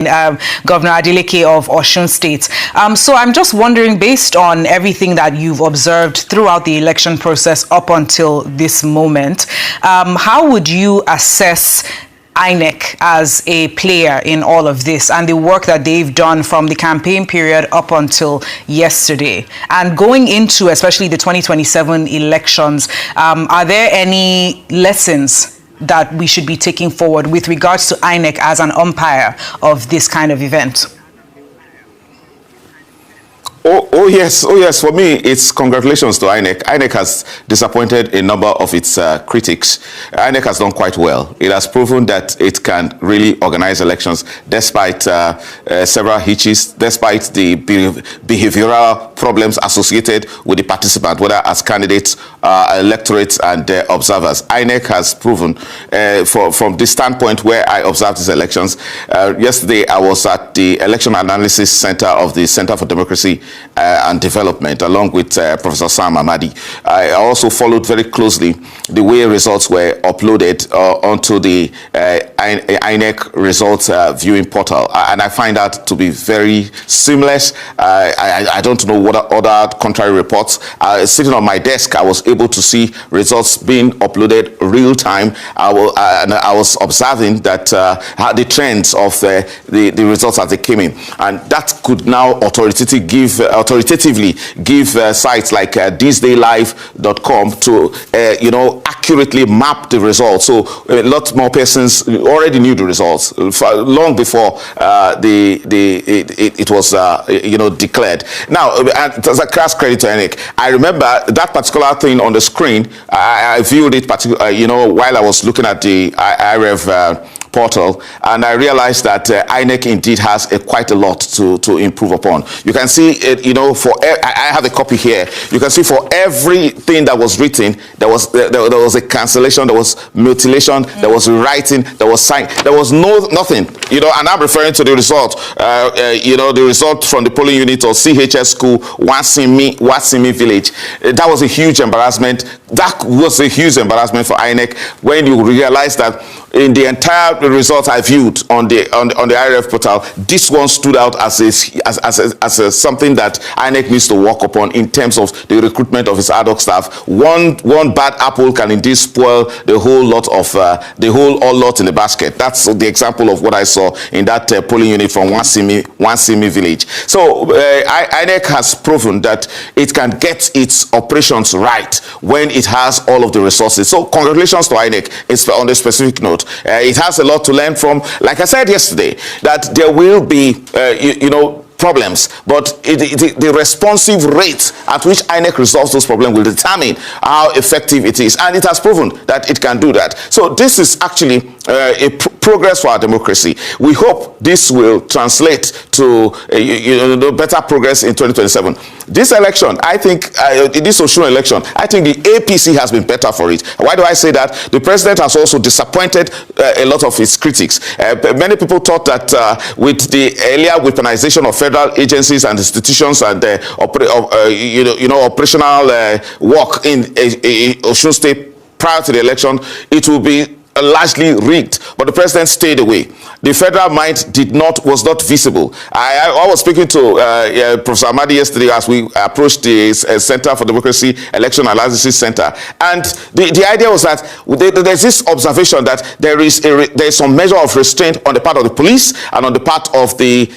Governor Adeleke of Osun State. So I'm just wondering, based on everything that you've observed throughout the election process up until this moment, how would you assess INEC as a player in all of this and the work that they've done from the campaign period up until yesterday? And going into especially the 2027 elections, are there any lessons that we should be taking forward with regards to INEC as an umpire of this kind of event? Oh yes. For me, it's congratulations to INEC. INEC has disappointed a number of its critics. INEC has done quite well. It has proven that it can really organize elections despite several hitches, despite the behavioral problems associated with the participant, whether as candidates, electorates, and observers. INEC has proven, from the standpoint where I observed these elections. Yesterday, I was at the Election Analysis Center of the Center for Democracy and Development, along with Professor Sam Amadi. I also followed very closely the way results were uploaded onto the INEC results viewing portal, and I find that to be very seamless. I don't know what other contrary reports. Sitting on my desk, I was able to see results being uploaded real time. And I was observing that the trends of the results as they came in, and that could now authoritatively give sites like thisdaylive.com to accurately map the results. So a lot more persons already knew the results long before it was declared. Now, as a crass credit to INEC, I remember that particular thing on the screen. I viewed it while I was looking at the IREV portal, and I realized that INEC indeed has quite a lot to improve upon. You can see it, I have a copy here. You can see for everything that was written, there was a cancellation, there was mutilation, there was writing, there was sign, there was nothing. And I'm referring to the result. The result from the polling unit of CHS school, Wasimi village. That was a huge embarrassment. That was a huge embarrassment for INEC when you realize that in the entire results I viewed on the IRF portal, this one stood out as something that INEC needs to work upon in terms of the recruitment of its ad hoc staff. One bad apple can indeed spoil the whole lot in the basket. That's the example of what I saw in that polling unit from Wasimi village. So INEC has proven that it can get its operations right when it has all of the resources. So congratulations to INEC on the specific note. It has a lot to learn from. Like I said yesterday, that there will be, problems, but the responsive rate at which INEC resolves those problems will determine how effective it is, and it has proven that it can do that. So this is actually progress for our democracy. We hope this will translate to better progress in 2027. This election, I think, this Osun election, I think the APC has been better for it. Why do I say that? The president has also disappointed a lot of his critics. Many people thought that with the earlier weaponization of federal agencies and institutions and operational work in Osun State prior to the election, it will be largely rigged, but the president stayed away. The federal might was not visible. I was speaking to Professor Amadi yesterday as we approached the Center for Democracy Election Analysis Center, and the idea was that there's this observation that there is some measure of restraint on the part of the police and on the part of the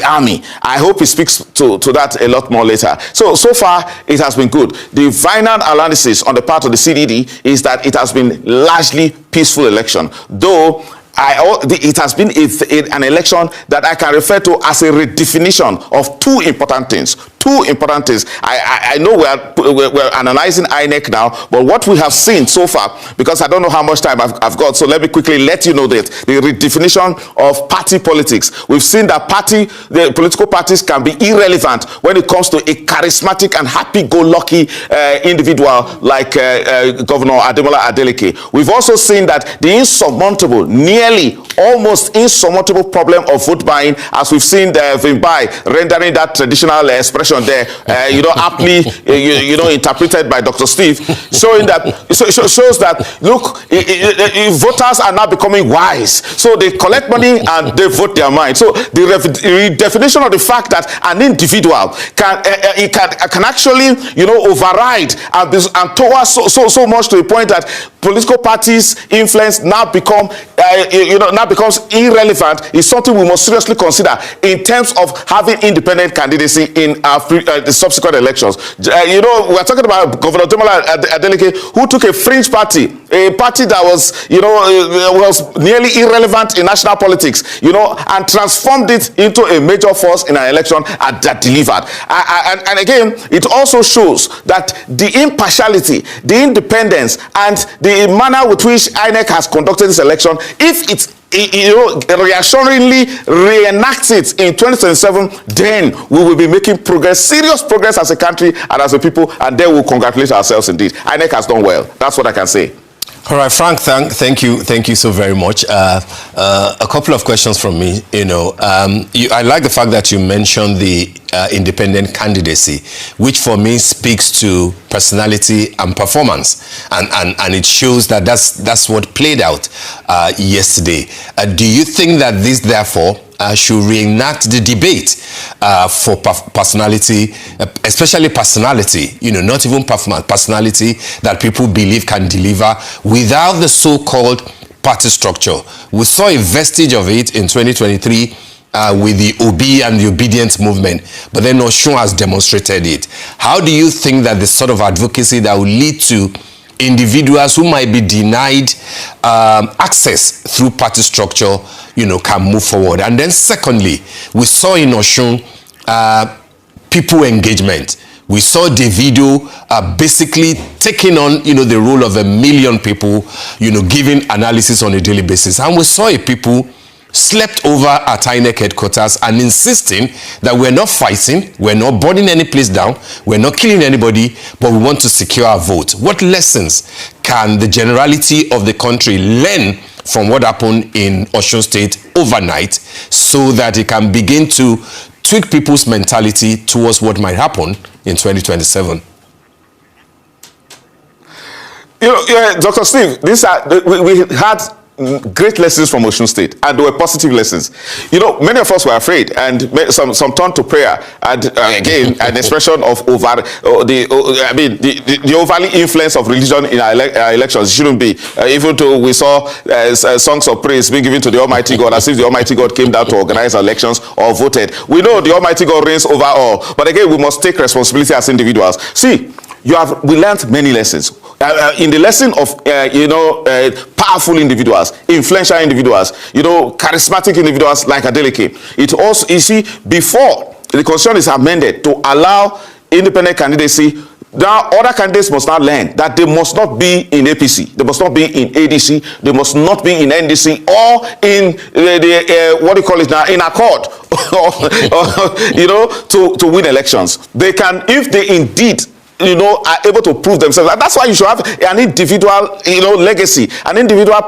army. I hope he speaks to that a lot more later. So far it has been good. The final analysis on the part of the CDD is that it has been largely peaceful election, though it has been an election that I can refer to as a redefinition of two important things. I know we're analyzing INEC now, but what we have seen so far, because I don't know how much time I've got, so let me quickly let you know that the redefinition of party politics. We've seen that the political parties can be irrelevant when it comes to a charismatic and happy-go-lucky individual like Governor Ademola Adeleke. We've also seen that the insurmountable, nearly nearly almost insurmountable problem of vote buying, as we've seen Vimbai rendering that traditional expression there, aptly, interpreted by Dr. Steve, showing that, shows that, look, voters are now becoming wise. So they collect money and they vote their mind. So the definition of the fact that an individual can actually, override and towards so much to the point that political parties' influence now becomes irrelevant is something we must seriously consider in terms of having independent candidacy in the subsequent elections. We're talking about Governor Ademola Adeleke, who took a fringe party, a party that was, was nearly irrelevant in national politics, and transformed it into a major force in an election and that delivered. And again, it also shows that the impartiality, the independence, and the manner with which INEC has conducted this election, if it's reassuringly reenacts it in 2027, then we will be making progress, serious progress as a country and as a people, and then we'll congratulate ourselves indeed. INEC has done well. That's what I can say. All right, Frank, thank you so very much. A couple of questions from me. I like the fact that you mentioned the independent candidacy, which for me speaks to personality and performance, and it shows that that's what played out yesterday. Do you think that this, therefore, should reenact the debate for personality, especially personality, not even performance, personality that people believe can deliver without the so-called party structure? We saw a vestige of it in 2023 with the Obi and the obedience movement, but then Osun has demonstrated it. How do you think that the sort of advocacy that will lead to individuals who might be denied access through party structure, can move forward? And then secondly, we saw in Osun people engagement. We saw Davido basically taking on, the role of 1 million people, giving analysis on a daily basis. And we saw people slept over at INEC headquarters and insisting that we're not fighting, we're not burning any place down, we're not killing anybody, but we want to secure our vote. What lessons can the generality of the country learn from what happened in Osun State overnight, so that it can begin to tweak people's mentality towards what might happen in 2027? Dr. Steve, we had great lessons from Osun State, and they were positive lessons. Many of us were afraid, and some turned to prayer, and again, an expression of the overly influence of religion in our elections. It shouldn't be. Even though we saw songs of praise being given to the Almighty God, as if the Almighty God came down to organize elections or voted. We know the Almighty God reigns over all, but again, we must take responsibility as individuals. See, we learned many lessons. In the lesson of powerful individuals, influential individuals, charismatic individuals like Adeleke. It also, before the constitution is amended to allow independent candidacy, now other candidates must not learn that they must not be in APC, they must not be in ADC, they must not be in NDC, or in in accord, to win elections. They can, if they indeed are able to prove themselves. And that's why you should have an individual, legacy, an individual,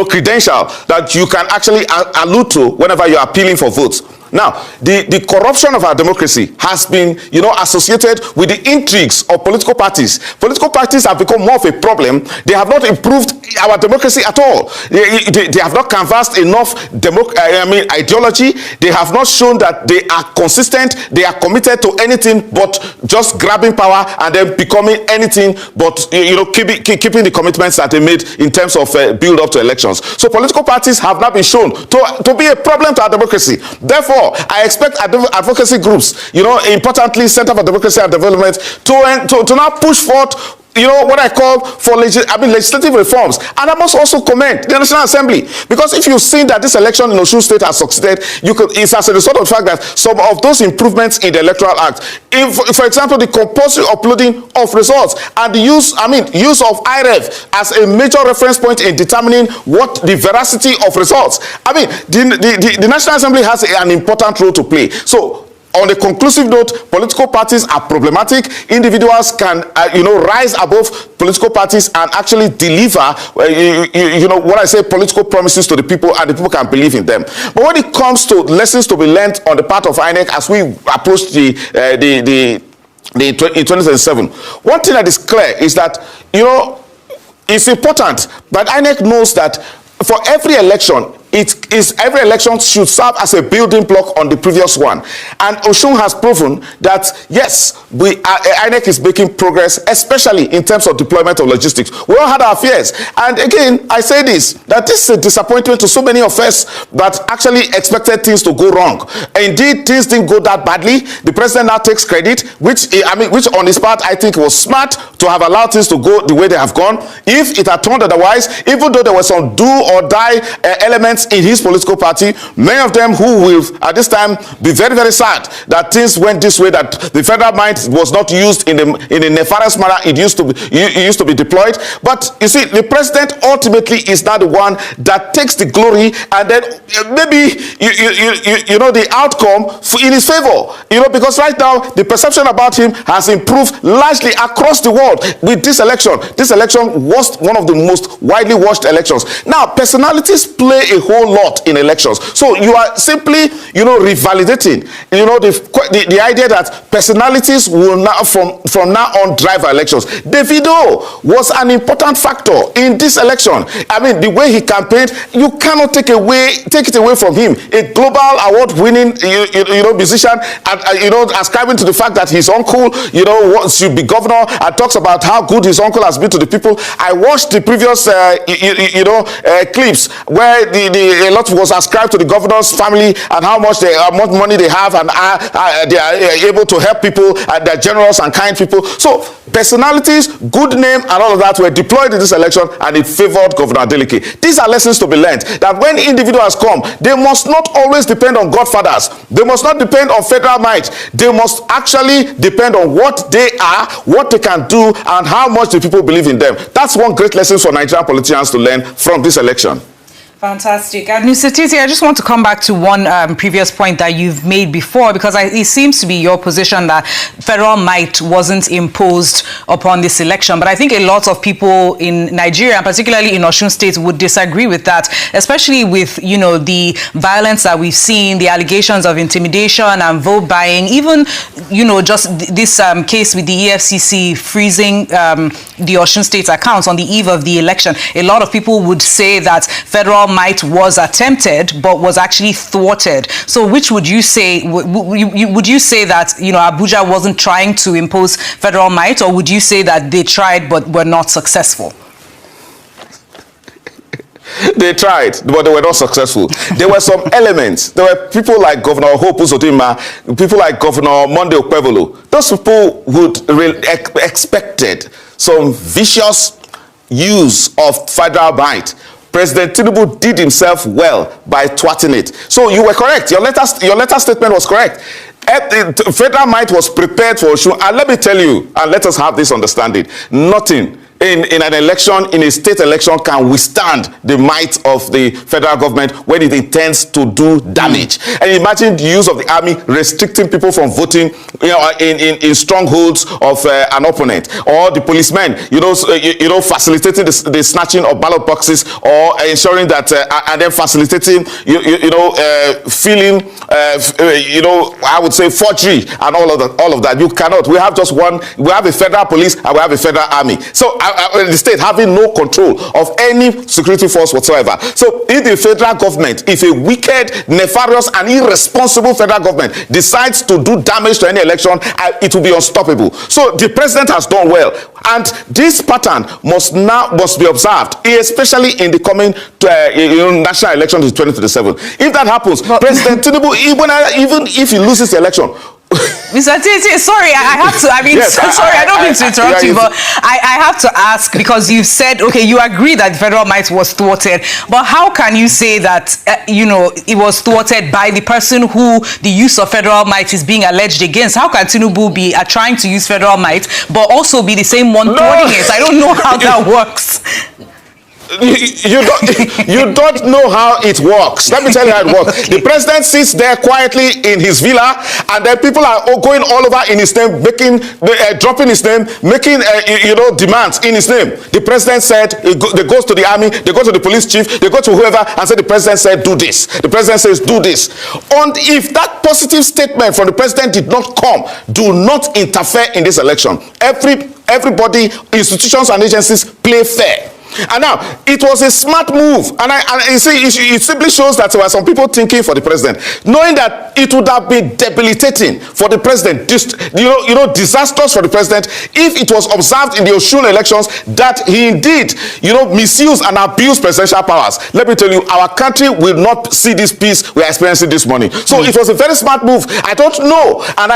credential that you can actually allude to whenever you're appealing for votes. Now, the corruption of our democracy has been, associated with the intrigues of political parties. Political parties have become more of a problem. They have not improved our democracy at all. They have not canvassed enough ideology. They have not shown that they are consistent. They are committed to anything but just grabbing power and then becoming anything but, keeping the commitments that they made in terms of build up to elections. So political parties have not been shown to be a problem to our democracy. Therefore, I expect advocacy groups, importantly, Center for Democracy and Development, to now push forth, what I call for legislative reforms. And I must also commend the National Assembly, because if you've seen that this election in Osun State has succeeded, it's as a result of the fact that some of those improvements in the Electoral Act, for example, the compulsory uploading of results and the use of IREV as a major reference point in determining what the veracity of results. The National Assembly has an important role to play. So on a conclusive note, political parties are problematic. Individuals can, rise above political parties and actually deliver, what I say, political promises to the people, and the people can believe in them. But when it comes to lessons to be learned on the part of INEC as we approach in 2027, one thing that is clear is that, it's important that INEC knows that for every election, every election should serve as a building block on the previous one. And Osun has proven that, yes, INEC is making progress, especially in terms of deployment of logistics. We all had our fears. And again, I say this, that this is a disappointment to so many of us that actually expected things to go wrong. Indeed, things didn't go that badly. The president now takes credit, which on his part, I think was smart to have allowed things to go the way they have gone. If it had turned otherwise, even though there were some do or die elements in his political party, many of them who will at this time be very, very sad that things went this way, that the federal might was not used in a nefarious manner it used to be deployed. But you see, the president ultimately is not the one that takes the glory, and then maybe the outcome in his favor, because right now the perception about him has improved largely across the world with this election. This election was one of the most widely watched elections. Now, personalities play a whole lot in elections. So you are simply, revalidating, the idea that personalities will now, from now on, drive elections. Davido was an important factor in this election. I mean, the way he campaigned, you cannot take it away from him. A global award-winning, musician, ascribing to the fact that his uncle, should be governor, and talks about how good his uncle has been to the people. I watched the previous, clips where a lot was ascribed to the governor's family and how much money they have, and they are able to help people, and they're generous and kind people. So personalities, good name, and all of that were deployed in this election, and it favored Governor Adeleke. These are lessons to be learned, that when individuals come, they must not always depend on godfathers. They must not depend on federal might. They must actually depend on what they are, what they can do, and how much the people believe in them. That's one great lesson for Nigerian politicians to learn from this election. Fantastic. And Mr. Tietie, I just want to come back to one previous point that you've made before, because it seems to be your position that federal might wasn't imposed upon this election. But I think a lot of people in Nigeria, and particularly in Osun State, would disagree with that, especially with, the violence that we've seen, the allegations of intimidation and vote buying, even, just this case with the EFCC freezing the Osun State accounts on the eve of the election. A lot of people would say that federal might was attempted but was actually thwarted. So which would you say? Would you say that Abuja wasn't trying to impose federal might, or would you say that they tried but were not successful? They tried, but they were not successful. There were some elements. There were people like Governor Hope Uzodinma, people like Governor Monday Okpebholo. Those people would expected some vicious use of federal might. President Tinubu did himself well by thwarting it. So you were correct. Your letter statement was correct. Federal might was prepared for Osun. And let me tell you, and let us have this understanding, nothing in an election, in a state election, can withstand the might of the federal government when it intends to do damage. And imagine the use of the army restricting people from voting, in strongholds of an opponent, or the policemen, facilitating the snatching of ballot boxes, or ensuring that, and then facilitating, I would say forgery and all of that. You cannot. We have just one. We have a federal police and we have a federal army. So the state having no control of any security force whatsoever. So if the federal government, if a wicked, nefarious, and irresponsible federal government decides to do damage to any election, it will be unstoppable. So the president has done well, and this pattern must be observed, especially in the coming national elections in 2027. If that happens, President Tinubu, even if he loses the election, Mr. Tietie, sorry, I have to, yes, sorry, I don't mean to interrupt you, but I have to ask, because you said, okay, you agree that federal might was thwarted, but how can you say that, it was thwarted by the person who the use of federal might is being alleged against? How can Tinubu be trying to use federal might, but also be the same one thwarting it? I don't know how that works. you don't know how it works. Let me tell you how it works. Okay. The president sits there quietly in his villa, and then people are going all over in his name, dropping his name, making demands in his name. The president said, they go to the army, they go to the police chief, they go to whoever and say the president said do this. The president says do this. And if that positive statement from the president did not come, do not interfere in this election. Everybody, institutions and agencies play fair. And now, it was a smart move. And you see, it simply shows that there were some people thinking for the president, knowing that it would have been debilitating for the president, disastrous for the president, if it was observed in the Osun elections that he indeed, misused and abused presidential powers. Let me tell you, our country will not see this peace we are experiencing this morning. So it was a very smart move. I don't know, and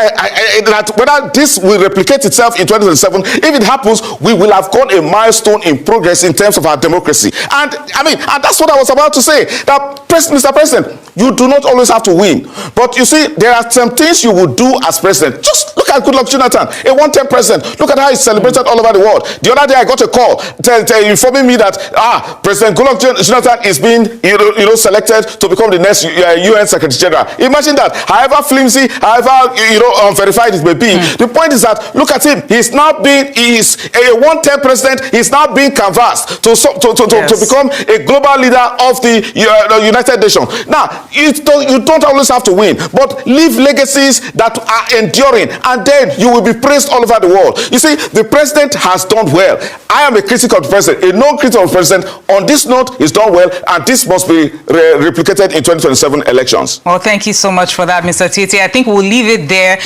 whether this will replicate itself in 2027. If it happens, we will have gone a milestone in progress in terms of our democracy. And that's what I was about to say, that Mr. President, you do not always have to win, but you see, there are some things you will do as president. Just look at Goodluck Jonathan, a one-term president. Look at how he's celebrated all over the world. The other day I got a call informing me that President Goodluck Jonathan is being selected to become the next UN Secretary General. Imagine that. However flimsy, however unverified it may be, the point is that look at him. He's a one-term president. He's now being canvassed to become a global leader of the United Nations. Now, you don't always have to win, but leave legacies that are enduring, and then you will be praised all over the world. You see, the president has done well. I am a critic of the president, a non-critic of the president. On this note, he's done well, and this must be replicated in 2027 elections. Well, thank you so much for that, Mr. Tietie. I think we'll leave it there.